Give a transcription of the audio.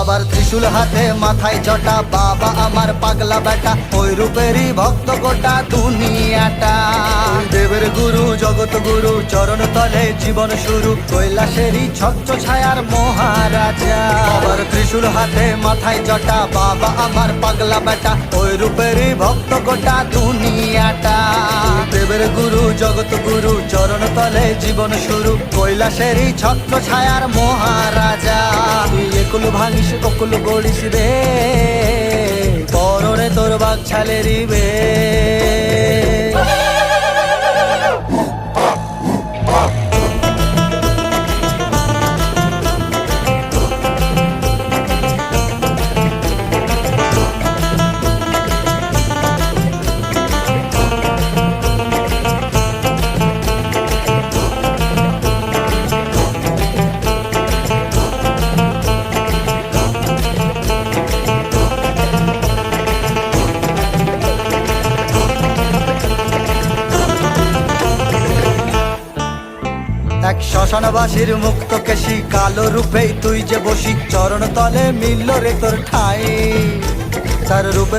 বাবার ত্রিশূল হাতে মাথায় জটা, বাবা আমার পাগলা বেটা, ওই রূপেরই ভক্ত গোটা দুনিয়াটা। দেবের গুরু জগৎ গুরু চরণ তলে জীবন শুরু, কৈলাসেরই ছত্র ছায়ার মহারাজা। বাবার ত্রিশূল হাতে মাথায় জটা, বাবা আমার পাগলা বেটা, ওই রূপেরই ভক্ত গোটা দুনিয়াটা। দেবের গুরু জগৎ গুরু চরণ তলে জীবন শুরু, কৈলাসেরই ছত্র ছায়ার মহারাজা। তুই একুল ভাঙিস অকুল গড়িস রে, পরনে তোর বাঘ ছালেরি বে। এক শ্মশানবাসীর মুক্ত কেশি, কালো রূপে তুই যে বসি, চরণ তলে মিলল রে তোর ঠাই। তার রূপে